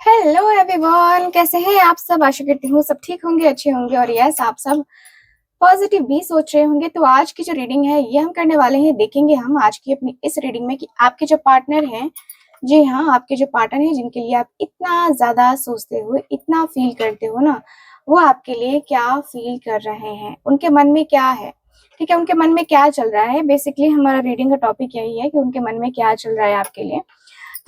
Hello everyone, कैसे हैं आप सब। आशा करती हूँ सब ठीक होंगे, अच्छे होंगे और यस आप सब पॉजिटिव भी सोच रहे होंगे। तो आज की जो रीडिंग है ये हम करने वाले हैं। देखेंगे हम आज की अपनी इस रीडिंग में कि आपके जो पार्टनर हैं, जी हाँ, आपके जो पार्टनर हैं जिनके लिए आप इतना ज्यादा सोचते हो, इतना फील करते हो ना, वो आपके लिए क्या फील कर रहे हैं, उनके मन में क्या है। ठीक है, उनके मन में क्या चल रहा है। बेसिकली हमारा रीडिंग का टॉपिक यही है कि उनके मन में क्या चल रहा है आपके लिए।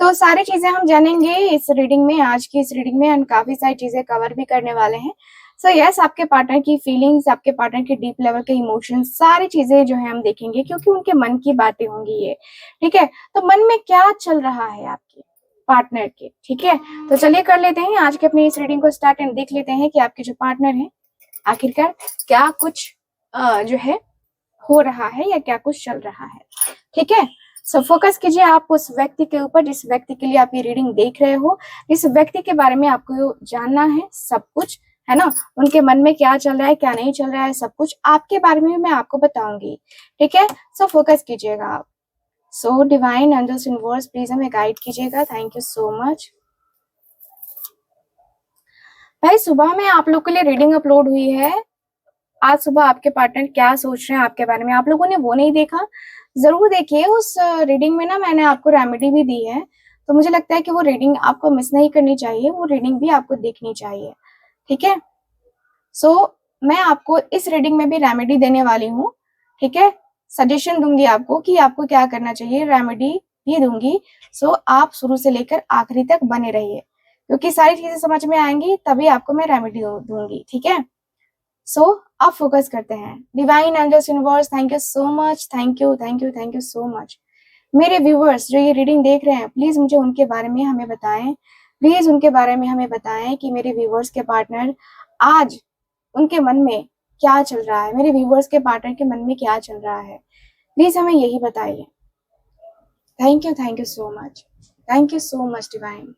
तो सारी चीजें हम जानेंगे इस रीडिंग में, आज की इस रीडिंग में, एंड काफी सारी चीजें कवर भी करने वाले हैं। सो यस, आपके पार्टनर की फीलिंग्स, आपके पार्टनर के डीप लेवल के इमोशंस, सारी चीजें जो है हम देखेंगे क्योंकि उनके मन की बातें होंगी ये। ठीक है, तो मन में क्या चल रहा है आपके पार्टनर के। ठीक है, तो चलिए कर लेते हैं आज के अपनी इस रीडिंग को स्टार्ट एंड देख लेते हैं कि आपके जो पार्टनर है आखिरकार क्या कुछ जो है हो रहा है या क्या कुछ चल रहा है। ठीक है, सो फोकस कीजिए आप उस व्यक्ति के ऊपर जिस व्यक्ति के लिए आप ये रीडिंग देख रहे हो, जिस व्यक्ति के बारे में आपको जानना है सब कुछ, है ना। उनके मन में क्या चल रहा है, क्या नहीं चल रहा है, सब कुछ आपके बारे में मैं आपको बताऊंगी। ठीक है, सो फोकस कीजिएगा आप। So divine angels universe please हमें गाइड कीजिएगा। Thank you so much. भाई सुबह में आप लोग के लिए रीडिंग अपलोड हुई है। आज सुबह आपके पार्टनर क्या सोच रहे हैं आपके बारे में, आप लोगों ने वो नहीं देखा। जरूर देखिए, उस रीडिंग में ना मैंने आपको रेमेडी भी दी है। तो मुझे लगता है कि वो रीडिंग आपको मिस नहीं करनी चाहिए, वो रीडिंग भी आपको देखनी चाहिए। ठीक है, सो मैं आपको इस रीडिंग में भी रेमेडी देने वाली हूँ। ठीक है, सजेशन दूंगी आपको कि आपको क्या करना चाहिए, रेमेडी भी दूंगी। सो आप शुरू से लेकर आखिरी तक बने रहिए क्योंकि सारी चीजें समझ में आएंगी तभी आपको मैं रेमेडी दूंगी। ठीक है, सो अब फोकस करते हैं। Divine angels universe, thank you so much, thank you thank you thank you so much. मेरे व्यूवर्स जो ये रीडिंग देख रहे हैं, प्लीज मुझे उनके बारे में हमें बताएं। प्लीज उनके बारे में हमें बताएं कि मेरे व्यूवर्स के पार्टनर आज उनके मन में क्या चल रहा है, मेरे व्यूवर्स के पार्टनर के मन में क्या चल रहा है। प्लीज हमें यही बताइए। Thank you so much, thank you so much divine.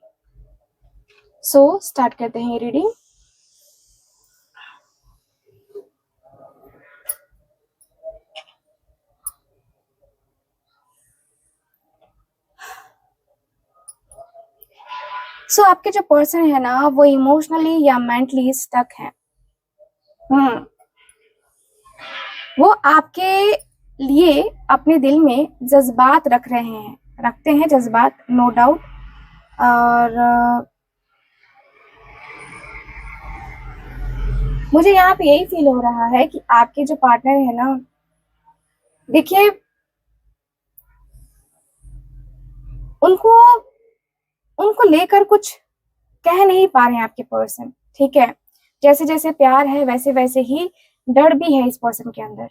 So start करते हैं ये रीडिंग। सो आपके जो पर्सन है ना वो इमोशनली या मेंटली स्टक है। हम्म, वो आपके लिए अपने दिल में जज्बात रख रहे हैं, रखते हैं जज्बात, नो डाउट। और मुझे यहाँ पे यही फील हो रहा है कि आपके जो पार्टनर है ना, देखिए उनको उनको लेकर कुछ कह नहीं पा रहे हैं आपके पर्सन। ठीक है, जैसे जैसे प्यार है वैसे वैसे ही डर भी है इस पर्सन के अंदर।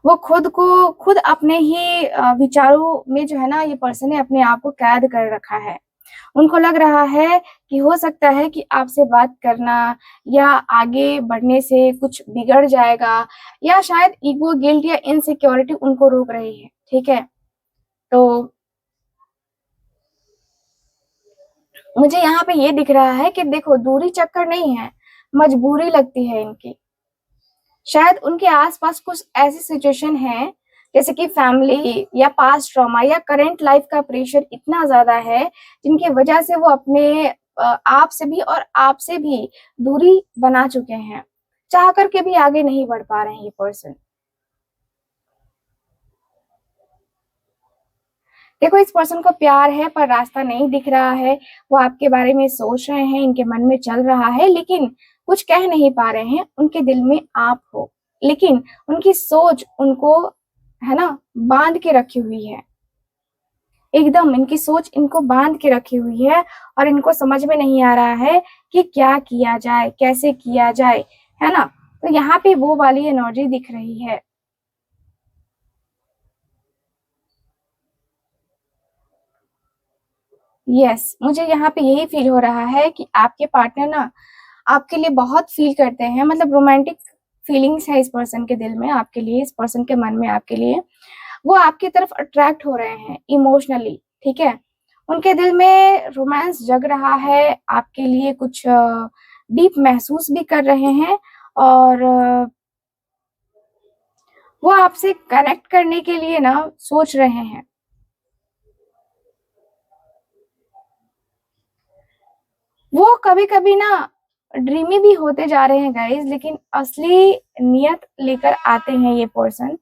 वो खुद अपने ही विचारों में जो है ना, ये पर्सन ने अपने आप को कैद कर रखा है। उनको लग रहा है कि हो सकता है कि आपसे बात करना या आगे बढ़ने से कुछ बिगड़ जाएगा, या शायद ईगो, गिल्ट या इनसिक्योरिटी उनको रोक रही है। ठीक है, तो मुझे यहाँ पे ये दिख रहा है कि देखो दूरी चक्कर नहीं है, मजबूरी लगती है इनकी। शायद उनके आसपास कुछ ऐसी सिचुएशन है जैसे कि फैमिली या पास्ट ट्रॉमा या करंट लाइफ का प्रेशर इतना ज्यादा है जिनकी वजह से वो अपने आप से भी और आपसे भी दूरी बना चुके हैं। चाह करके भी आगे नहीं बढ़ पा रहे हैं ये पर्सन। देखो इस पर्सन को प्यार है पर रास्ता नहीं दिख रहा है। वो आपके बारे में सोच रहे हैं, इनके मन में चल रहा है लेकिन कुछ कह नहीं पा रहे हैं। उनके दिल में आप हो लेकिन उनकी सोच उनको, है ना, बांध के रखी हुई है। एकदम इनकी सोच इनको बांध के रखी हुई है और इनको समझ में नहीं आ रहा है कि क्या किया जाए, कैसे किया जाए, है ना। तो यहाँ पे वो वाली एनर्जी दिख रही है। यस, मुझे यहाँ पे यही फील हो रहा है कि आपके पार्टनर ना आपके लिए बहुत फील करते हैं, मतलब रोमांटिक फीलिंग्स है इस पर्सन के दिल में आपके लिए, इस पर्सन के मन में आपके लिए। वो आपकी तरफ अट्रैक्ट हो रहे हैं इमोशनली। ठीक है, उनके दिल में रोमांस जग रहा है, आपके लिए कुछ डीप महसूस भी कर रहे हैं। और वो आपसे कनेक्ट करने के लिए ना सोच रहे हैं। कभी कभी ना ड्रीमी भी होते जा रहे हैं गाइज, लेकिन असली नियत लेकर आते हैं ये पर्सन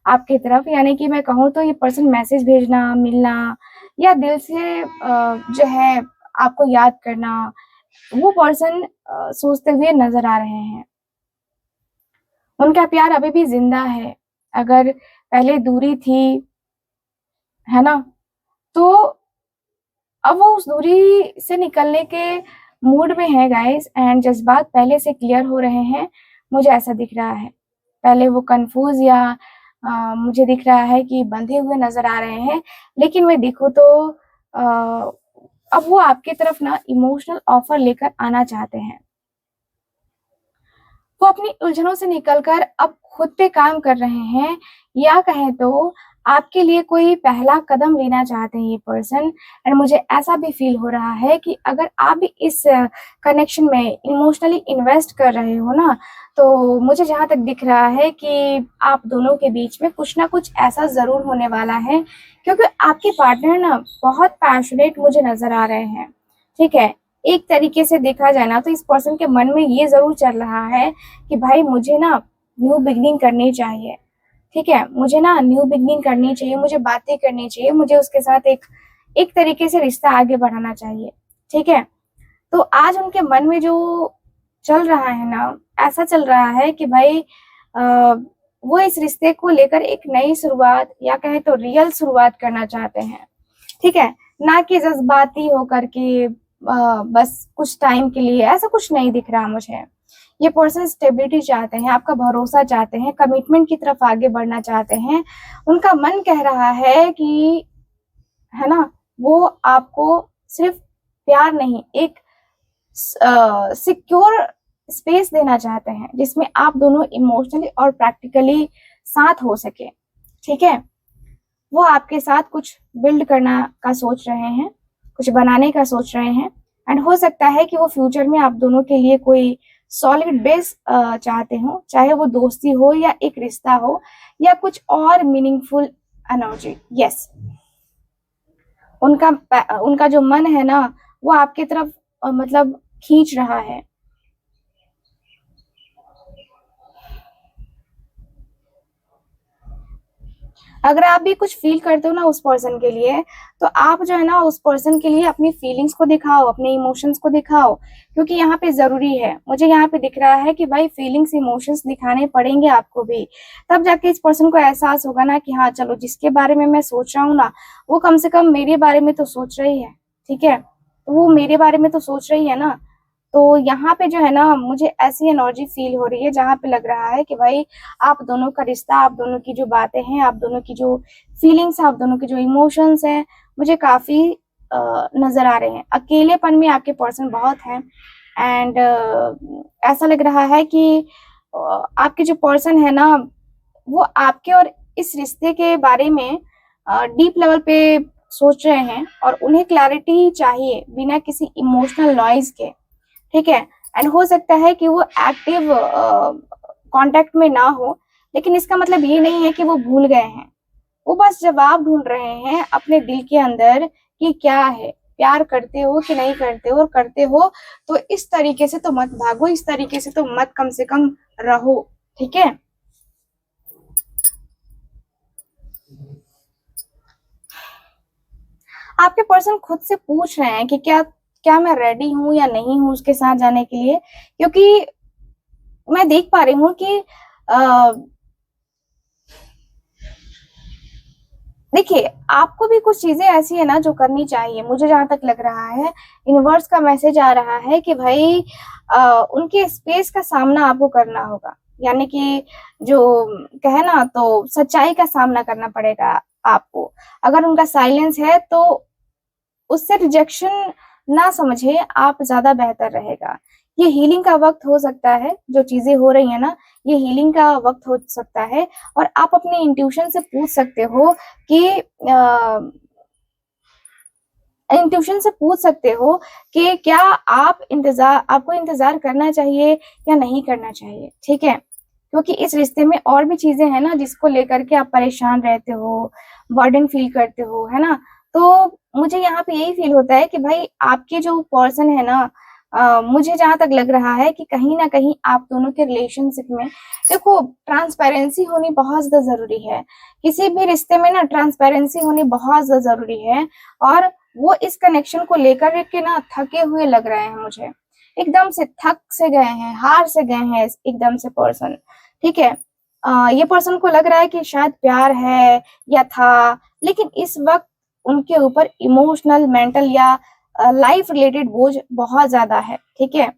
आपकी तरफ। यानी कि मैं कहूँ तो ये पर्सन मैसेज भेजना, मिलना या दिल से जो है आपको याद करना, वो पर्सन सोचते हुए नजर आ रहे हैं। उनका प्यार अभी भी जिंदा है। अगर पहले दूरी थी, है ना, तो अब वो उस दूरी से निकलने के मूड में है गाइस, एंड जज्बात पहले से क्लियर हो रहे हैं, मुझे ऐसा दिख रहा है। पहले वो कंफ्यूज या मुझे दिख रहा है कि बंधे हुए नजर आ रहे हैं, लेकिन मैं देखूं तो अब वो आपकी तरफ ना इमोशनल ऑफर लेकर आना चाहते हैं। वो अपनी उलझनों से निकलकर अब खुद पे काम कर रहे हैं, या कहें तो आपके लिए कोई पहला कदम लेना चाहते हैं ये पर्सन। एंड मुझे ऐसा भी फील हो रहा है कि अगर आप भी इस कनेक्शन में इमोशनली इन्वेस्ट कर रहे हो ना, तो मुझे जहां तक दिख रहा है कि आप दोनों के बीच में कुछ ना कुछ ऐसा जरूर होने वाला है, क्योंकि आपके पार्टनर ना बहुत पैशनेट मुझे नजर आ रहे हैं। ठीक है, एक तरीके से देखा जाए ना तो इस पर्सन के मन में ये जरूर चल रहा है कि भाई मुझे ना न्यू बिगनिंग करनी चाहिए। ठीक है, मुझे ना न्यू बिगनिंग करनी चाहिए, मुझे बातें करनी चाहिए, मुझे उसके साथ एक एक तरीके से रिश्ता आगे बढ़ाना चाहिए। ठीक है, तो आज उनके मन में जो चल रहा है ना, ऐसा चल रहा है कि भाई वो इस रिश्ते को लेकर एक नई शुरुआत या कहे तो रियल शुरुआत करना चाहते हैं। ठीक है, ना कि जज्बाती होकर के बस कुछ टाइम के लिए, ऐसा कुछ नहीं दिख रहा मुझे। ये पर्सन स्टेबिलिटी चाहते हैं, आपका भरोसा चाहते हैं, कमिटमेंट की तरफ आगे बढ़ना चाहते हैं। उनका मन कह रहा है कि, है ना, वो आपको सिर्फ प्यार नहीं, एक सिक्योर स्पेस देना चाहते हैं जिसमें आप दोनों इमोशनली और प्रैक्टिकली साथ हो सके। ठीक है, वो आपके साथ कुछ बिल्ड करना का सोच रहे हैं, कुछ बनाने का सोच रहे हैं, एंड हो सकता है कि वो फ्यूचर में आप दोनों के लिए कोई सॉलिड बेस चाहते हो, चाहे वो दोस्ती हो या एक रिश्ता हो या कुछ और मीनिंगफुल एनर्जी। यस, उनका जो मन है ना, वो आपके तरफ मतलब खींच रहा है। अगर आप भी कुछ फील करते हो ना उस पर्सन के लिए, तो आप जो है ना उस पर्सन के लिए अपनी फीलिंग्स को दिखाओ, अपने इमोशंस को दिखाओ, क्योंकि यहाँ पे जरूरी है। मुझे यहाँ पे दिख रहा है कि भाई फीलिंग्स इमोशंस दिखाने पड़ेंगे आपको भी, तब जाके इस पर्सन को एहसास होगा ना कि हाँ चलो, जिसके बारे में मैं सोच रहा हूँ ना, वो कम से कम मेरे बारे में तो सोच रही है। ठीक है, तो वो मेरे बारे में तो सोच रही है ना। तो यहाँ पे जो है ना, मुझे ऐसी एनर्जी फील हो रही है जहाँ पे लग रहा है कि भाई आप दोनों का रिश्ता, आप दोनों की जो बातें हैं, आप दोनों की जो फीलिंग्स हैं, आप दोनों के जो इमोशंस हैं, मुझे काफी नजर आ रहे हैं। अकेलेपन में आपके पर्सन बहुत हैं, एंड ऐसा लग रहा है कि आपके जो पर्सन है ना, वो आपके और इस रिश्ते के बारे में डीप लेवल पे सोच रहे हैं, और उन्हें क्लैरिटी चाहिए बिना किसी इमोशनल नॉइज के। ठीक है, एंड हो सकता है कि वो एक्टिव कांटेक्ट में ना हो, लेकिन इसका मतलब ये नहीं है कि वो भूल गए हैं। वो बस जवाब ढूंढ रहे हैं अपने दिल के अंदर कि क्या है, प्यार करते हो कि नहीं करते हो, और करते हो तो इस तरीके से तो मत भागो, इस तरीके से तो मत कम से कम रहो। ठीक है, आपके पर्सन खुद से पूछ रहे हैं कि क्या क्या मैं रेडी हूं या नहीं हूं उसके साथ जाने के लिए, क्योंकि मैं देख पा रही हूँ कि देखिए, आपको भी कुछ चीजें ऐसी है ना जो करनी चाहिए। मुझे जहां तक लग रहा है, यूनिवर्स का मैसेज आ रहा है कि भाई उनके स्पेस का सामना आपको करना होगा। यानी कि जो कहे ना, तो सच्चाई का सामना करना पड़ेगा आपको। अगर उनका साइलेंस है तो उससे रिजेक्शन ना समझे आप, ज्यादा बेहतर रहेगा। ये हीलिंग का वक्त हो सकता है, जो चीजें हो रही है ना, ये हीलिंग का वक्त हो सकता है। और आप अपने इंट्यूशन से पूछ सकते हो कि क्या आपको इंतजार करना चाहिए या नहीं करना चाहिए। ठीक है, क्योंकि इस रिश्ते में और भी चीजें हैं ना जिसको लेकर के आप परेशान रहते हो, बर्डन फील करते हो, है ना। तो मुझे यहाँ पे यही फील होता है कि भाई आपके जो पर्सन है ना, मुझे जहां तक लग रहा है कि कहीं ना कहीं आप दोनों के रिलेशनशिप में, देखो, ट्रांसपेरेंसी होनी बहुत ज्यादा जरूरी है। किसी भी रिश्ते में ना ट्रांसपेरेंसी होनी बहुत ज्यादा जरूरी है। और वो इस कनेक्शन को लेकर के ना थके हुए लग रहे हैं मुझे, एकदम से थक से गए हैं, हार से गए हैं एकदम से पर्सन। ठीक है, ये पर्सन को लग रहा है कि शायद प्यार है या था, लेकिन इस वक्त उनके ऊपर इमोशनल, मेंटल या लाइफ रिलेटेड बोझ बहुत ज्यादा है। ठीक है,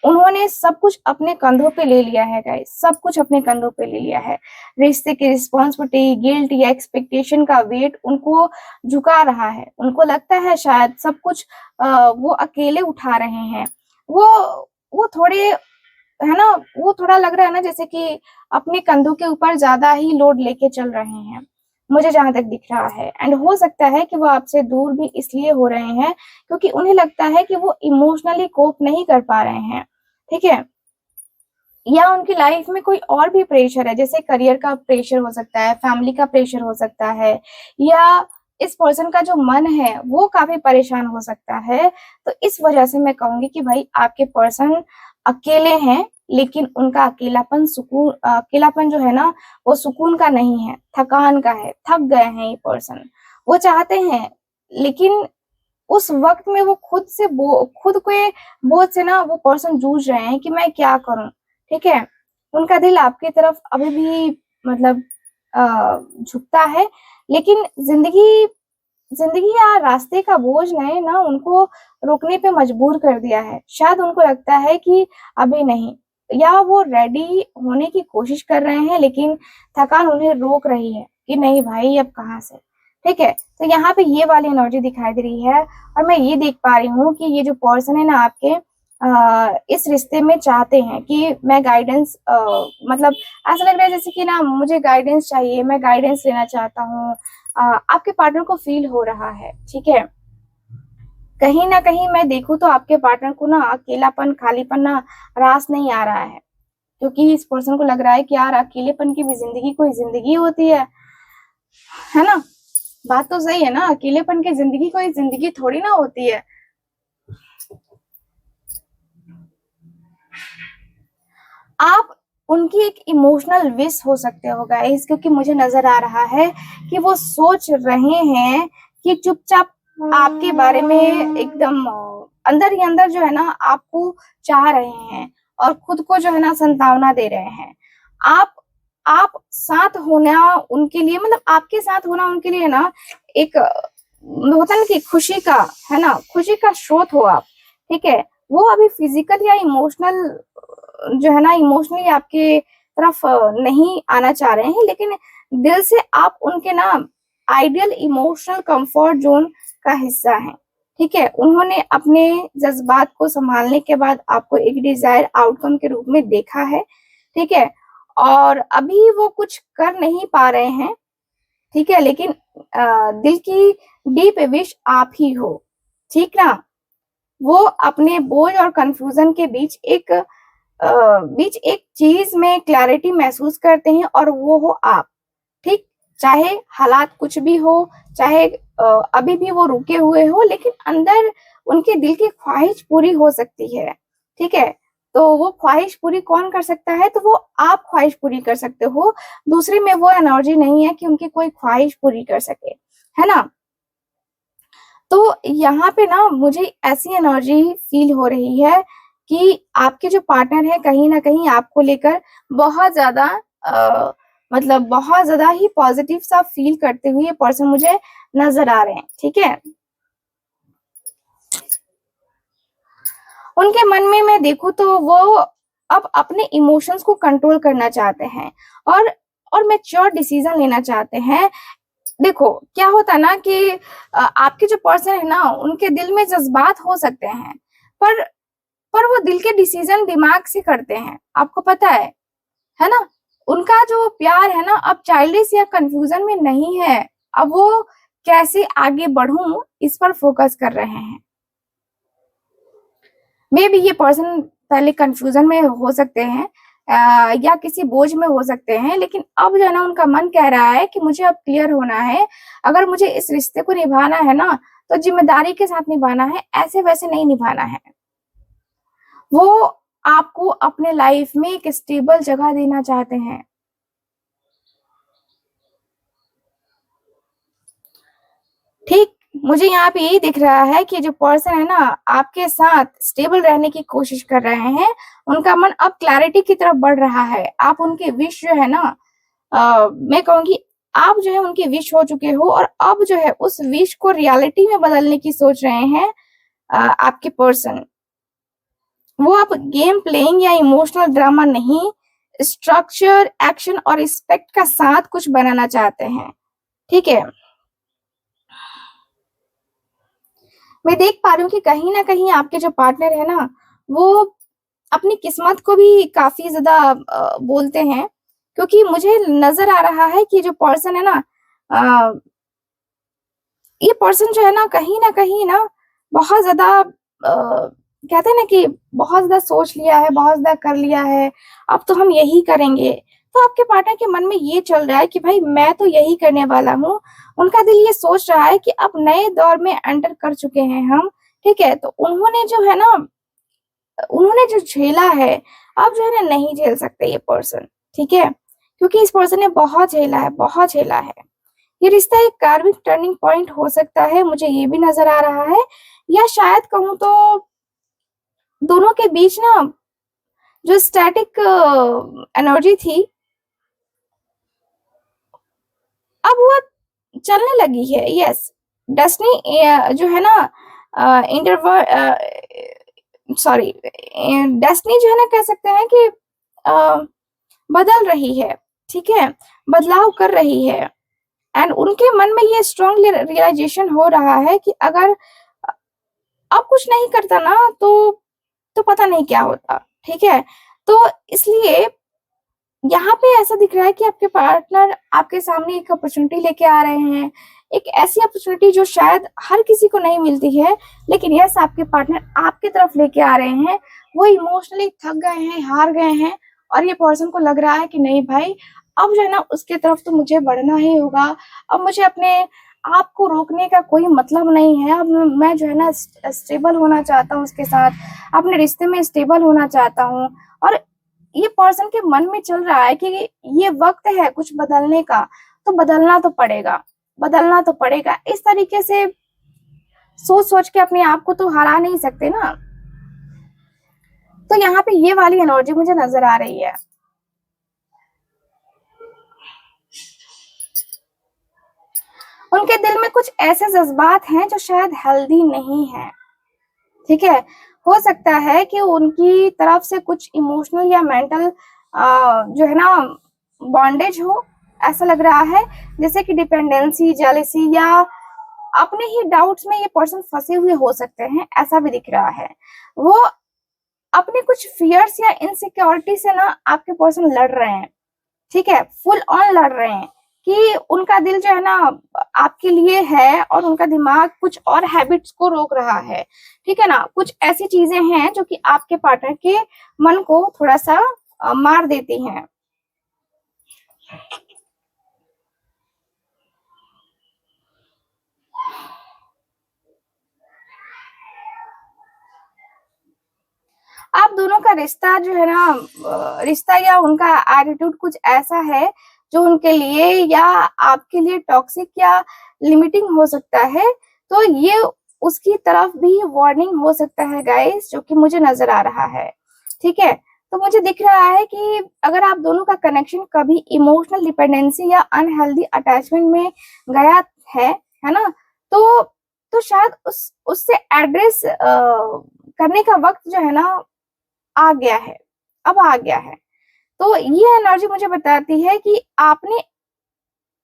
उन्होंने सब कुछ अपने कंधों पे ले लिया है गाइस, सब कुछ अपने कंधों पे ले लिया है। रिश्ते की रिस्पॉन्सिबिलिटी, गिल्ट या एक्सपेक्टेशन का वेट उनको झुका रहा है। उनको लगता है शायद सब कुछ वो अकेले उठा रहे हैं। वो वो थोड़े, है ना, वो थोड़ा लग रहा है ना जैसे कि अपने कंधों के ऊपर ज्यादा ही लोड लेके चल रहे हैं, मुझे जहां तक दिख रहा है। एंड हो सकता है कि वो आपसे दूर भी इसलिए हो रहे हैं क्योंकि उन्हें लगता है कि वो इमोशनली कोप नहीं कर पा रहे हैं। ठीक है, या उनकी लाइफ में कोई और भी प्रेशर है, जैसे करियर का प्रेशर हो सकता है, फैमिली का प्रेशर हो सकता है, या इस पर्सन का जो मन है वो काफी परेशान हो सकता है। तो इस वजह से मैं कहूंगी कि भाई आपके पर्सन अकेले हैं, लेकिन उनका अकेलापन जो है ना वो सुकून का नहीं है, थकान का है। थक गए हैं ये पर्सन, वो चाहते हैं, लेकिन उस वक्त में वो खुद के बोझ से ना वो पर्सन जूझ रहे हैं कि मैं क्या करूं। ठीक है, उनका दिल आपकी तरफ अभी भी मतलब झुकता है, लेकिन जिंदगी जिंदगी या रास्ते का बोझ ने ना उनको रोकने पे मजबूर कर दिया है। शायद उनको लगता है कि अभी नहीं, या वो रेडी होने की कोशिश कर रहे हैं, लेकिन थकान उन्हें रोक रही है कि नहीं भाई अब कहाँ से। ठीक है, तो यहाँ पे ये वाली एनर्जी दिखाई दे रही है। और मैं ये देख पा रही हूँ कि ये जो पर्सन है ना आपके इस रिश्ते में चाहते हैं कि मैं गाइडेंस, मतलब ऐसा लग रहा है जैसे कि ना मुझे गाइडेंस चाहिए, मैं गाइडेंस लेना चाहता हूँ। आपके पार्टनर को फील हो रहा है। ठीक है, कहीं ना कहीं मैं देखूं तो आपके पार्टनर को ना अकेलापन, खालीपन ना रास नहीं आ रहा है, क्योंकि इस पर्सन को लग रहा है कि यार अकेलेपन की भी जिंदगी कोई जिंदगी होती है ना। बात तो सही है ना, अकेलेपन की जिंदगी कोई जिंदगी थोड़ी ना होती है। आप उनकी एक इमोशनल विश हो सकते हो गाइस, क्योंकि मुझे नजर आ रहा है कि वो सोच रहे हैं कि चुपचाप आपके बारे में एकदम अंदर ही अंदर जो है ना आपको चाह रहे हैं, और खुद को जो है ना संतावना दे रहे हैं। आप आप साथ होना उनके लिए, मतलब आपके साथ होना उनके लिए ना एक होता है ना कि खुशी का, है ना, खुशी का स्रोत हो आप। ठीक है, वो अभी फिजिकल या इमोशनल जो है ना इमोशनली आपके तरफ नहीं आना चाह रहे हैं, लेकिन दिल से आप उनके ना आइडियल इमोशनल कंफर्ट जोन का हिस्सा हैं। ठीक है, उन्होंने अपने जज्बात को संभालने के बाद आपको एक डिजायर आउटकम के रूप में देखा है। ठीक है, और अभी वो कुछ कर नहीं पा रहे हैं। ठीक है, लेकिन दिल की डीप विश आप ही हो। ठीक ना, वो अपने बोझ और कंफ्यूजन के बीच एक चीज में क्लैरिटी महसूस करते हैं, और वो हो आप। ठीक, चाहे हालात कुछ भी हो, चाहे अभी भी वो रुके हुए हो, लेकिन अंदर उनके दिल की ख्वाहिश पूरी हो सकती है। ठीक है, तो वो ख्वाहिश पूरी कौन कर सकता है? तो वो आप ख्वाहिश पूरी कर सकते हो। दूसरे में वो एनर्जी नहीं है कि उनकी कोई ख्वाहिश पूरी कर सके, है ना। तो यहाँ पे ना मुझे ऐसी एनर्जी फील हो रही है कि आपके जो पार्टनर है कहीं ना कहीं आपको लेकर बहुत ज्यादा मतलब बहुत ज्यादा ही पॉजिटिव सा फील करते हुए पर्सन मुझे नजर आ रहे हैं। ठीक है, उनके मन में मैं देखूं तो वो अब अपने इमोशंस को कंट्रोल करना चाहते हैं, और मैच्योर डिसीजन लेना चाहते हैं। देखो क्या होता है ना कि आपके जो पर्सन है ना उनके दिल में जज्बात हो सकते हैं, पर वो दिल के डिसीजन दिमाग से करते हैं, आपको पता है ना। उनका जो प्यार है ना अब चाइल्डिश या कंफ्यूजन में नहीं है, अब वो कैसे आगे बढ़ूं इस पर फोकस कर रहे हैं। मे बी ये पर्सन पहले कंफ्यूजन में हो सकते हैं, या किसी बोझ में हो सकते हैं, लेकिन अब जो है ना उनका मन कह रहा है कि मुझे अब क्लियर होना है। अगर मुझे इस रिश्ते को निभाना है ना तो जिम्मेदारी के साथ निभाना है, ऐसे वैसे नहीं निभाना है। वो आपको अपने लाइफ में एक स्टेबल जगह देना चाहते हैं। ठीक, मुझे यहाँ पे यही दिख रहा है कि जो पर्सन है ना आपके साथ स्टेबल रहने की कोशिश कर रहे हैं, उनका मन अब क्लैरिटी की तरफ बढ़ रहा है। आप उनके विश जो है ना, मैं कहूंगी आप जो है उनके विश हो चुके हो, और अब जो है उस विश को रियलिटी में बदलने की सोच रहे हैं। आपके पर्सन वो आप गेम प्लेइंग या इमोशनल ड्रामा नहीं, स्ट्रक्चर, एक्शन और रिस्पेक्ट का साथ कुछ बनाना चाहते हैं। ठीक है, मैं देख पा रही हूँ कि कहीं ना कहीं आपके जो पार्टनर है ना, वो अपनी किस्मत को भी काफी ज्यादा बोलते हैं, क्योंकि मुझे नजर आ रहा है कि जो पर्सन है ना, अ, ये पर्सन जो है ना कहीं ना बहुत ज्यादा कहते हैं ना कि बहुत ज्यादा सोच लिया है, बहुत ज्यादा कर लिया है, अब तो हम यही करेंगे। तो आपके पार्टनर के मन में ये चल रहा है कि भाई मैं तो यही करने वाला हूँ। उनका दिल ये सोच रहा है कि अब नए दौर में एंटर कर चुके हैं हम। ठीक है, तो उन्होंने जो है ना, उन्होंने जो झेला है, अब जो है ना नहीं झेल सकते ये पर्सन। ठीक है, क्योंकि इस पर्सन ने बहुत झेला है, बहुत झेला है। ये रिश्ता एक कार्मिक टर्निंग पॉइंट हो सकता है, मुझे ये भी नजर आ रहा है। या शायद कहूँ तो दोनों के बीच ना जो स्टैटिक एनर्जी थी, अब वो चलने लगी है। यस, डेस्टिनी जो है ना, इंटरवर सॉरी, डेस्टिनी जो है ना कह सकते हैं कि अ, बदल रही है। ठीक है, बदलाव कर रही है। एंड उनके मन में ये स्ट्रांग रियलाइजेशन हो रहा है कि अगर अब कुछ नहीं करता ना, तो पता नहीं क्या होता। ठीक है, तो इसलिए यहाँ पे ऐसा दिख रहा है कि आपके पार्टनर आपके सामने एक अपॉर्चुनिटी लेके आ रहे हैं, एक ऐसी अपॉर्चुनिटी जो शायद हर किसी को नहीं मिलती है, लेकिन यस आपके पार्टनर आपकी तरफ लेके आ रहे हैं। वो इमोशनली थक गए हैं, हार गए हैं, और ये पर्सन को लग रहा है कि नहीं भाई, अब जो है ना उसके तरफ तो मुझे बढ़ना ही होगा। अब मुझे अपने आप को रोकने का कोई मतलब नहीं है। अब मैं जो है ना स्टेबल होना चाहता हूँ उसके साथ, अपने रिश्ते में स्टेबल होना चाहता हूँ। और ये पर्सन के मन में चल रहा है कि ये वक्त है कुछ बदलने का, तो बदलना तो पड़ेगा, बदलना तो पड़ेगा। इस तरीके से सोच सोच के अपने आप को तो हरा नहीं सकते ना। तो यहाँ पे ये वाली एनर्जी मुझे नजर आ रही है। उनके दिल में कुछ ऐसे जज्बात हैं जो शायद हेल्दी नहीं है। ठीक है, हो सकता है कि उनकी तरफ से कुछ इमोशनल या मेंटल जो है ना बॉन्डेज हो। ऐसा लग रहा है जैसे कि डिपेंडेंसी, जेलेसी, या अपने ही डाउट्स में ये पर्सन फंसे हुए हो सकते हैं, ऐसा भी दिख रहा है। वो अपने कुछ फियर्स या इनसिक्योरिटी से ना आपके पर्सन लड़ रहे हैं। ठीक है, फुल ऑन लड़ रहे हैं कि उनका दिल जो है ना आपके लिए है, और उनका दिमाग कुछ और हैबिट्स को रोक रहा है। ठीक है ना, कुछ ऐसी चीजें हैं जो कि आपके पार्टनर के मन को थोड़ा सा मार देती हैं। आप दोनों का रिश्ता जो है ना, रिश्ता या उनका एटीट्यूड कुछ ऐसा है जो उनके लिए या आपके लिए टॉक्सिक या लिमिटिंग हो सकता है। तो ये उसकी तरफ भी वार्निंग हो सकता है गाइस, जो कि मुझे नजर आ रहा है। ठीक है, तो मुझे दिख रहा है कि अगर आप दोनों का कनेक्शन कभी इमोशनल डिपेंडेंसी या अनहेल्दी अटैचमेंट में गया है ना, तो शायद उससे एड्रेस करने का वक्त जो है ना आ गया है, अब आ गया है। तो ये एनर्जी मुझे बताती है कि आपने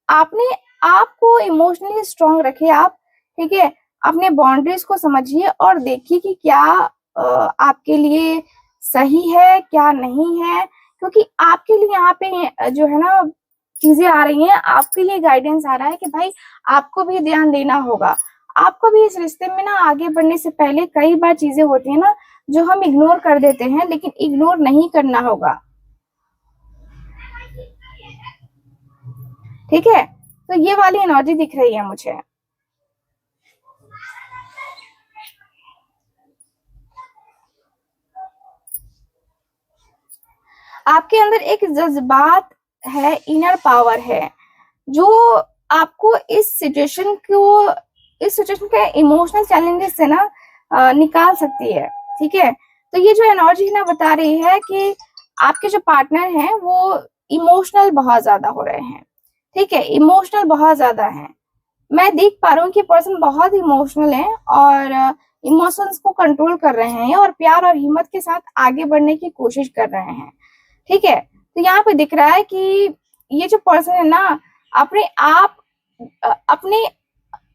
आपने आपको इमोशनली स्ट्रांग रखे आप। ठीक है, अपने बाउंड्रीज को समझिए और देखिए कि क्या आपके लिए सही है, क्या नहीं है। क्योंकि आपके लिए यहाँ पे जो है ना चीजें आ रही हैं, आपके लिए गाइडेंस आ रहा है कि भाई आपको भी ध्यान देना होगा। आपको भी इस रिश्ते में ना आगे बढ़ने से पहले कई बार चीजें होती है ना जो हम इग्नोर कर देते हैं, लेकिन इग्नोर नहीं करना होगा। ठीक है, तो ये वाली एनर्जी दिख रही है मुझे। आपके अंदर एक जज्बात है, इनर पावर है, जो आपको इस सिचुएशन के इमोशनल चैलेंजेस से ना निकाल सकती है। ठीक है, तो ये जो एनर्जी ना बता रही है कि आपके जो पार्टनर हैं वो इमोशनल बहुत ज्यादा हो रहे हैं। ठीक है, इमोशनल बहुत ज्यादा है। मैं देख पा रहा हूँ कि पर्सन बहुत इमोशनल है और इमोशंस को कंट्रोल कर रहे हैं और प्यार और हिम्मत के साथ आगे बढ़ने की कोशिश कर रहे हैं। ठीक है, तो यहाँ पे दिख रहा है कि ये जो पर्सन है ना अपने आप अपने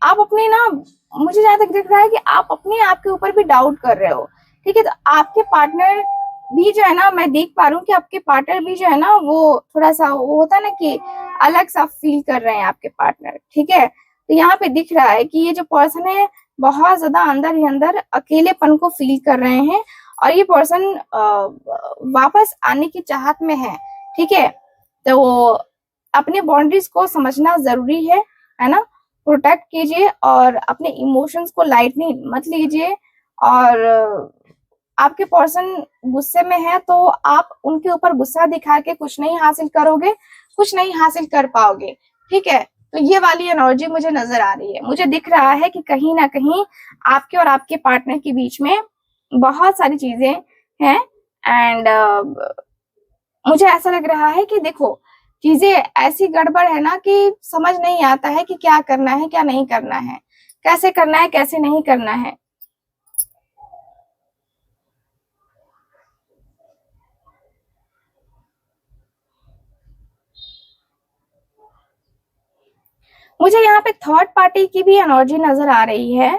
आप अपने ना मुझे जहां तक दिख रहा है कि आप अपने आप के ऊपर भी डाउट कर रहे हो। ठीक है, तो आपके पार्टनर भी जो है ना, मैं देख पा रहा हूँ कि आपके पार्टनर भी जो है ना वो थोड़ा सा वो होता है ना कि अलग सा फील कर रहे हैं आपके पार्टनर। ठीक है, तो यहाँ पे दिख रहा है कि ये जो पर्सन है बहुत ज्यादा अंदर ही अंदर अकेलेपन को फील कर रहे हैं और ये पर्सन वापस आने की चाहत में है। ठीक है, तो अपने बाउंड्रीज को समझना जरूरी है ना। प्रोटेक्ट कीजिए और अपने इमोशंस को लाइटली मत लीजिए। और आपके पर्सन गुस्से में है तो आप उनके ऊपर गुस्सा दिखा के कुछ नहीं हासिल करोगे, कुछ नहीं हासिल कर पाओगे। ठीक है, तो ये वाली एनर्जी मुझे नजर आ रही है। मुझे दिख रहा है कि कहीं ना कहीं आपके और आपके पार्टनर के बीच में बहुत सारी चीजें हैं एंड मुझे ऐसा लग रहा है कि देखो चीजें ऐसी गड़बड़ है ना कि समझ नहीं आता है कि क्या करना है क्या नहीं करना है, कैसे करना है कैसे नहीं करना है। मुझे यहाँ पे थर्ड पार्टी की भी एनर्जी नजर आ रही है।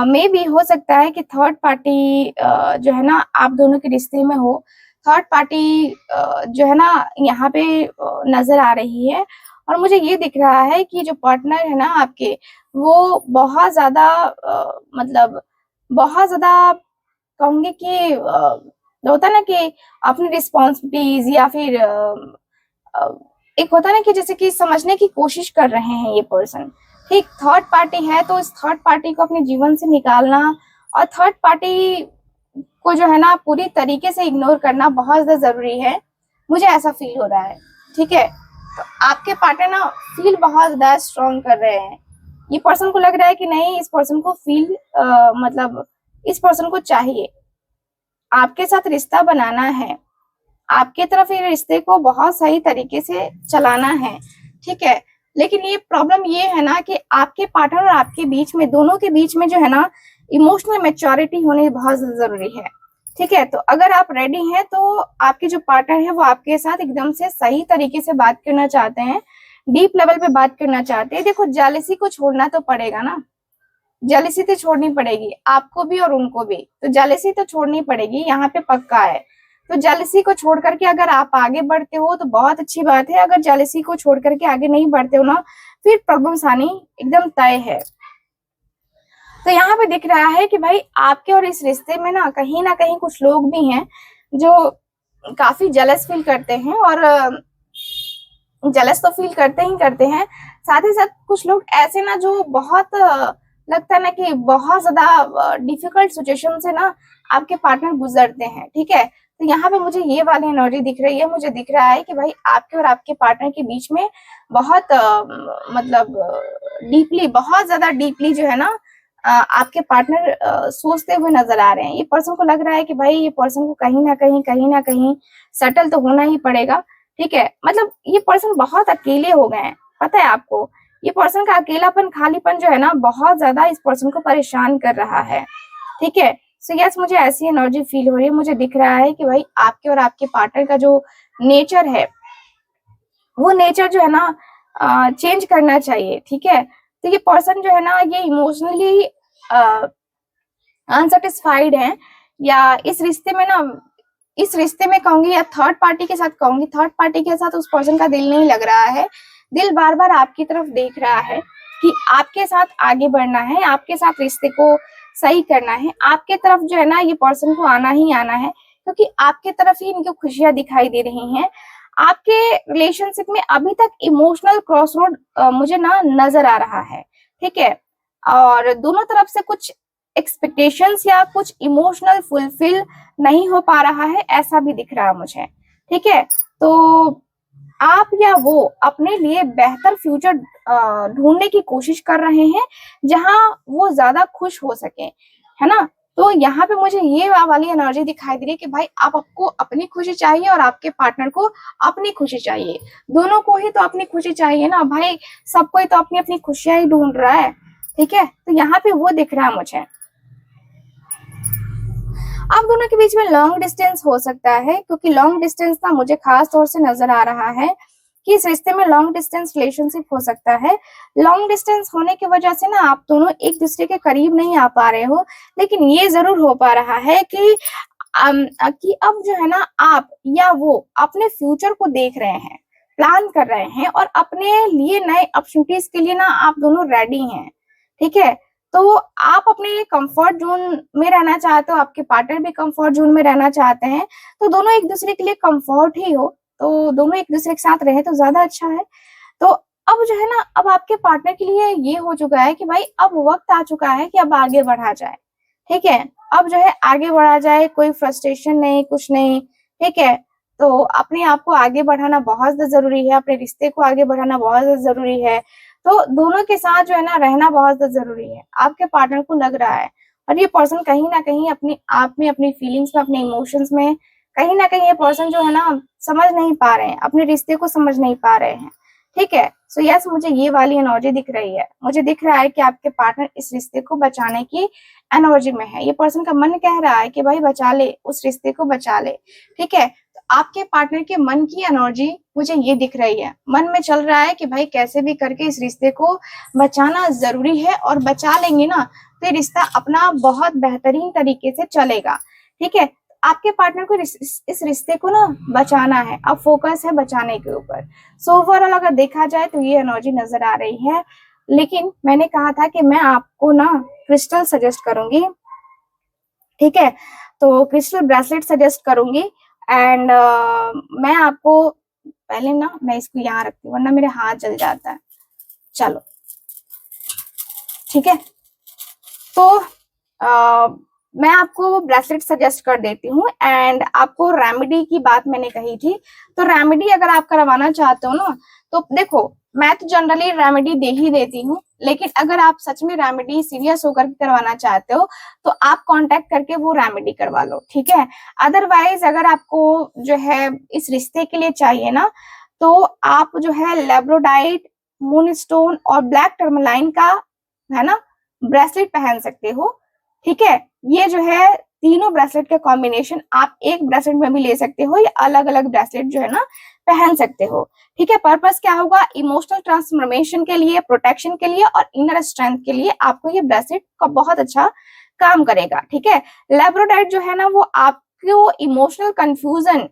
मे भी हो सकता है कि थर्ड पार्टी जो है ना आप दोनों के रिश्ते में हो। थर्ड पार्टी जो है ना यहाँ पे नजर आ रही है और मुझे ये दिख रहा है कि जो पार्टनर है ना आपके वो बहुत ज्यादा मतलब बहुत ज्यादा कहूंगी कि होता है ना कि अपनी रिस्पॉन्सिबिलिटीज या फिर अ, एक होता है ना कि जैसे कि समझने की कोशिश कर रहे हैं ये पर्सन। ठीक, थर्ड पार्टी है तो इस थर्ड पार्टी को अपने जीवन से निकालना और थर्ड पार्टी को जो है ना पूरी तरीके से इग्नोर करना बहुत ज्यादा जरूरी है। मुझे ऐसा फील हो रहा है। ठीक है, तो आपके पार्टनर ना फील बहुत ज्यादा स्ट्रॉन्ग कर रहे हैं। ये पर्सन को लग रहा है कि नहीं, इस पर्सन को फील मतलब इस पर्सन को चाहिए आपके साथ रिश्ता बनाना है, आपके तरफ ये रिश्ते को बहुत सही तरीके से चलाना है। ठीक है, लेकिन ये प्रॉब्लम ये है ना कि आपके पार्टनर और आपके बीच में दोनों के बीच में जो है ना इमोशनल मैच्योरिटी होनी बहुत जरूरी है। ठीक है, तो अगर आप रेडी हैं तो आपके जो पार्टनर है वो आपके साथ एकदम से सही तरीके से बात करना चाहते हैं, डीप लेवल पे बात करना चाहते हैं। देखो जेलसी को छोड़ना तो पड़ेगा ना, जेलसी तो छोड़नी पड़ेगी आपको भी और उनको भी, तो जेलसी तो छोड़नी पड़ेगी, यहाँ पे पक्का है। तो जेलसी को छोड़ करके अगर आप आगे बढ़ते हो तो बहुत अच्छी बात है, अगर जेलसी को छोड़ करके आगे नहीं बढ़ते हो ना फिर प्रॉब्लम्स आनी एकदम तय है। तो यहाँ पे दिख रहा है कि भाई आपके और इस रिश्ते में ना कहीं कुछ लोग भी हैं जो काफी जेलस फील करते हैं और जेलस तो फील करते ही करते हैं, साथ ही साथ कुछ लोग ऐसे ना जो बहुत लगता है ना कि बहुत ज्यादा डिफिकल्ट सिचुएशन से ना आपके पार्टनर गुजरते हैं। ठीक है, तो यहाँ पे मुझे ये वाली एनर्जी दिख रही है। मुझे दिख रहा है कि भाई आपके और आपके पार्टनर के बीच में बहुत मतलब डीपली बहुत ज्यादा डीपली जो है ना आपके पार्टनर सोचते हुए नजर आ रहे हैं। ये पर्सन को लग रहा है कि भाई ये पर्सन को कहीं ना कहीं सेटल तो होना ही पड़ेगा। ठीक है, मतलब ये पर्सन बहुत अकेले हो गए हैं, पता है आपको। ये पर्सन का अकेलापन खालीपन जो है ना बहुत ज्यादा इस पर्सन को परेशान कर रहा है। ठीक है, सो यस मुझे ऐसी एनर्जी फील हो रही है। मुझे दिख रहा है कि भाई आपके और आपके पार्टनर का जो नेचर है वो नेचर जो है ना चेंज करना चाहिए। ठीक है, तो ये पर्सन जो है ना ये इमोशनली अनसेटिस्फाइड है या इस रिश्ते में ना इस रिश्ते में कहूंगी या थर्ड पार्टी के साथ कहूंगी, थर्ड पार्टी के साथ उस पर्सन का दिल नहीं लग रहा है। दिल बार बार आपकी तरफ देख रहा है कि आपके साथ आगे बढ़ना है, आपके साथ रिश्ते को सही करना है, आपके तरफ जो है ना ये पर्सन को आना ही आना है क्योंकि आपके तरफ ही इनको खुशियां दिखाई दे रही हैं। आपके रिलेशनशिप में अभी तक इमोशनल क्रॉसरोड मुझे ना नजर आ रहा है। ठीक है, और दोनों तरफ से कुछ एक्सपेक्टेशंस या कुछ इमोशनल फुलफिल नहीं हो पा रहा है, ऐसा भी दिख रहा है मुझे। ठीक है। तो आप या वो अपने लिए बेहतर फ्यूचर ढूंढने की कोशिश कर रहे हैं जहां वो ज्यादा खुश हो सके, है ना। तो यहाँ पे मुझे ये वाली एनर्जी दिखाई दे रही है कि भाई आपको अपनी खुशी चाहिए और आपके पार्टनर को अपनी खुशी चाहिए, दोनों को ही तो अपनी खुशी चाहिए ना भाई, सब कोई तो अपनी अपनी खुशियां ही ढूंढ रहा है। ठीक है, तो यहाँ पे वो दिख रहा है मुझे। आप दोनों के बीच में लॉन्ग डिस्टेंस हो सकता है, क्योंकि लॉन्ग डिस्टेंस ना मुझे खास तौर से नजर आ रहा है कि इस रिश्ते में लॉन्ग डिस्टेंस रिलेशनशिप हो सकता है। लॉन्ग डिस्टेंस होने की वजह से ना आप दोनों एक दूसरे के करीब नहीं आ पा रहे हो, लेकिन ये जरूर हो पा रहा है कि अब जो है ना आप या वो अपने फ्यूचर को देख रहे हैं, प्लान कर रहे हैं और अपने लिए नए अपॉर्चुनिटीज के लिए ना आप दोनों रेडी हैं। ठीक है, तो आप अपने कंफर्ट जोन में रहना चाहते हो, आपके पार्टनर भी कंफर्ट जोन में रहना चाहते हैं, तो दोनों एक दूसरे के लिए कंफर्ट ही हो, तो दोनों एक दूसरे के साथ रहे तो ज्यादा अच्छा है। तो अब जो है ना, अब आपके पार्टनर के लिए ये हो चुका है कि भाई अब वक्त आ चुका है कि अब आगे बढ़ा जाए। ठीक है, अब जो है आगे बढ़ा जाए, कोई फ्रस्ट्रेशन नहीं, कुछ नहीं। ठीक है, तो अपने आप को आगे बढ़ाना बहुत ज्यादा जरूरी है, अपने रिश्ते को आगे बढ़ाना बहुत ज्यादा जरूरी है। तो दोनों के साथ जो है ना रहना बहुत ज्यादा जरूरी है। आपके पार्टनर को लग रहा है, और ये पर्सन कहीं ना कहीं अपने आप में, अपनी फीलिंग्स में, अपने इमोशंस में कहीं ना कहीं ये पर्सन जो है ना समझ नहीं पा रहे हैं, अपने रिश्ते को समझ नहीं पा रहे हैं। ठीक है, सो यस, मुझे ये वाली एनर्जी दिख रही है। मुझे दिख रहा है कि आपके पार्टनर इस रिश्ते को बचाने की एनर्जी में है। ये पर्सन का मन कह रहा है कि भाई बचा ले, उस रिश्ते को बचा ले। ठीक है, तो आपके पार्टनर के मन की एनर्जी मुझे ये दिख रही है। मन में चल रहा है कि भाई कैसे भी करके इस रिश्ते को बचाना जरूरी है, और बचा लेंगे ना तो ये रिश्ता अपना बहुत बेहतरीन तरीके से चलेगा। ठीक है, आपके पार्टनर को इस रिश्ते को ना बचाना है, अब फोकस है बचाने के ऊपर। सो ओवरऑल अगर देखा जाए तो ये एनर्जी नजर आ रही है। लेकिन मैंने कहा था कि मैं आपको ना क्रिस्टल सजेस्ट करूंगी। ठीक है, तो क्रिस्टल ब्रेसलेट सजेस्ट करूंगी। एंड मैं आपको पहले ना, मैं इसको यहाँ रखती हूँ वरना मेरे हाथ जल जाता है। चलो ठीक है, तो मैं आपको वो ब्रेसलेट सजेस्ट कर देती हूँ। एंड आपको रेमेडी की बात मैंने कही थी, तो रेमेडी अगर आप करवाना चाहते हो ना, तो देखो मैं तो जनरली रेमेडी दे ही देती हूँ, लेकिन अगर आप सच में रेमेडी सीरियस होकर करवाना चाहते हो तो आप कांटेक्ट करके वो रेमेडी करवा लो। ठीक है, अदरवाइज अगर आपको जो है इस रिश्ते के लिए चाहिए ना, तो आप जो है लेब्रोडाइट, मून स्टोन और ब्लैक टर्मलाइन का है ना ब्रेसलेट पहन सकते हो। ठीक है, ये जो है तीनों ब्रेसलेट का कॉम्बिनेशन आप एक ब्रेसलेट में भी ले सकते हो, या अलग अलग ब्रेसलेट जो है ना पहन सकते हो। ठीक है, पर्पस क्या होगा, इमोशनल ट्रांसफॉर्मेशन के लिए, प्रोटेक्शन के लिए और इनर स्ट्रेंथ के लिए आपको ये ब्रेसलेट का बहुत अच्छा काम करेगा। ठीक है, लेब्रोडाइट जो है ना वो आपको इमोशनल कंफ्यूजन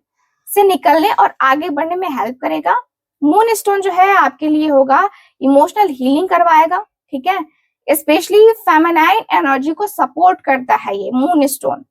से निकलने और आगे बढ़ने में हेल्प करेगा। मून स्टोन जो है आपके लिए होगा इमोशनल हीलिंग करवाएगा। ठीक है, स्पेशली फेमिनाइन एनर्जी को सपोर्ट करता है ये मून स्टोन।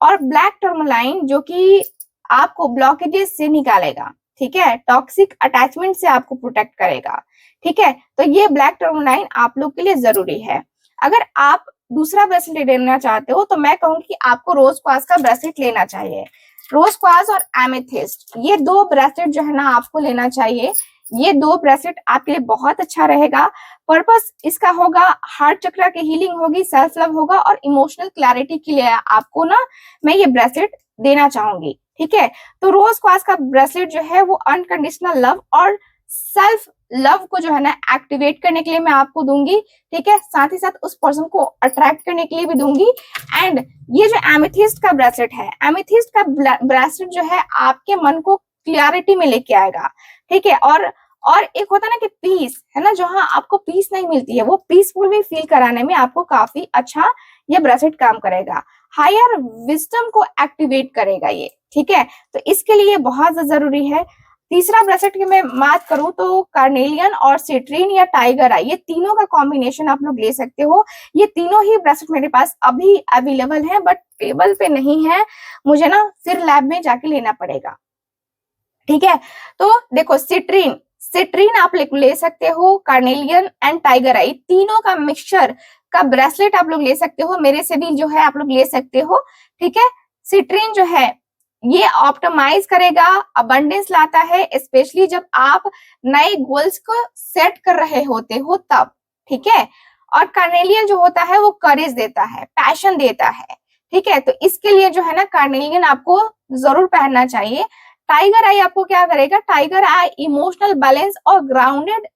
और ब्लैक टर्मलाइन जो कि आपको ब्लॉकेजेस से निकालेगा। ठीक है, टॉक्सिक अटैचमेंट से आपको प्रोटेक्ट करेगा। ठीक है, तो ये ब्लैक टर्मलाइन आप लोग के लिए जरूरी है। अगर आप दूसरा ब्रेसलेट लेना चाहते हो तो मैं कहूंगी कि आपको रोज क्वार्ट्ज का ब्रेसलेट लेना चाहिए। रोज क्वार्ट्ज और एमेथिस्ट, ये दो ब्रेसलेट जो है ना आपको लेना चाहिए। ये दो ब्रेसलेट आपके लिए बहुत अच्छा रहेगा। पर्पस इसका होगा हार्ट चक्र की हीलिंग होगी, सेल्फ लव होगा और इमोशनल क्लैरिटी के लिए आपको ना मैं ये ब्रेसलेट देना चाहूंगी। ठीक है, तो रोज क्वार्ट्ज का ब्रेसलेट जो है वो अनकंडीशनल लव और सेल्फ लव को जो है ना एक्टिवेट करने के लिए मैं आपको दूंगी। ठीक है, साथ ही साथ उस पर्सन को अट्रैक्ट करने के लिए भी दूंगी। एंड ये जो एमेथिस्ट का ब्रेसलेट है, एमेथिस्ट का ब्रेसलेट जो है आपके मन को क्लियरिटी में लेके आएगा। ठीक है, और एक होता है ना कि पीस है ना, जहां आपको पीस नहीं मिलती है, वो पीसफुल भी फील कराने में आपको काफी अच्छा ये ब्रेसलेट काम करेगा। हायर विजडम को एक्टिवेट करेगा ये। ठीक है, तो इसके लिए बहुत जरूरी है। तीसरा ब्रेसलेट की मैं बात करूं तो कार्नेलियन और सिट्रीन या टाइगर आई, ये तीनों का कॉम्बिनेशन आप लोग ले सकते हो। ये तीनों ही ब्रेसलेट मेरे पास अभी अवेलेबल है, बट टेबल पे नहीं है, मुझे ना फिर लैब में जाके लेना पड़ेगा। ठीक है, तो देखो सिट्रीन आप ले सकते हो, कार्नेलियन एंड टाइगर आई तीनों का मिक्सचर का ब्रेसलेट आप लोग ले सकते हो, मेरे से भी जो है आप लोग ले सकते हो। ठीक है, सिट्रीन जो है ये ऑप्टिमाइज करेगा, अबंडेंस लाता है, स्पेशली जब आप नए गोल्स को सेट कर रहे होते हो तब, ठीक है। और कार्नेलियन जो होता है वो करेज देता है, पैशन देता है, ठीक है। तो इसके लिए जो है ना कार्नेलियन आपको जरूर पहनना चाहिए। टाइगर आई आपको क्या करेगा, टाइगर आई इमोशनल बैलेंस और ग्राउंडेड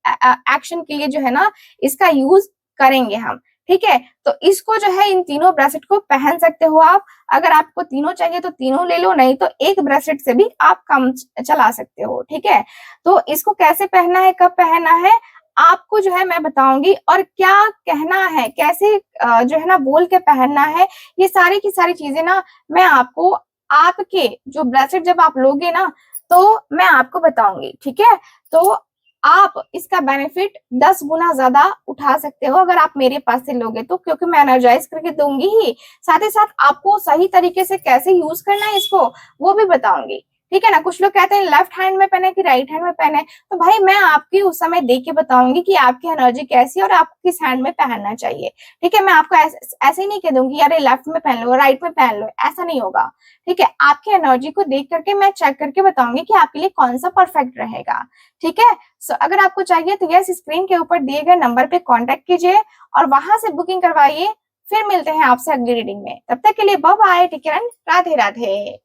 एक्शन के लिए जो है ना इसका यूज करेंगे हम, ठीक है। तो इसको जो है इन तीनों ब्रेसलेट को पहन सकते हो आप। अगर आपको तीनों चाहिए तो तीनों ले लो, नहीं तो एक ब्रेसलेट से भी आप काम चला सकते हो, ठीक है। तो इसको कैसे पहनना है, कब पहनना है, आपको जो है मैं बताऊंगी, और क्या कहना है, कैसे जो है ना बोल के पहनना है, ये सारी की सारी चीजें ना मैं आपको आपके जो ब्रेसलेट जब आप लोगे ना तो मैं आपको बताऊंगी, ठीक है। तो आप इसका बेनिफिट 10 गुना ज्यादा उठा सकते हो अगर आप मेरे पास से लोगे तो, क्योंकि मैं एनर्जाइज करके दूंगी ही, साथ ही साथ आपको सही तरीके से कैसे यूज करना है इसको वो भी बताऊंगी, ठीक है ना। कुछ लोग कहते हैं लेफ्ट हैंड में पहने कि राइट हैंड में पहने, तो भाई मैं आपकी उस समय देख के बताऊंगी कि आपकी एनर्जी कैसी है और आपको किस हैंड में पहनना चाहिए, ठीक है। मैं आपको ऐसे ही नहीं कह दूंगी यार लेफ्ट में पहन लो राइट में पहन लो, ऐसा नहीं होगा, ठीक है। आपकी एनर्जी को देख करके मैं चेक करके बताऊंगी कि आपके लिए कौन सा परफेक्ट रहेगा, ठीक है। सो अगर आपको चाहिए तो यस स्क्रीन के ऊपर दिए गए नंबर पे कांटेक्ट कीजिए और वहां से बुकिंग करवाइए। फिर मिलते हैं आपसे अगली रीडिंग में, तब तक के लिए bye bye, take care and Radhe Radhe.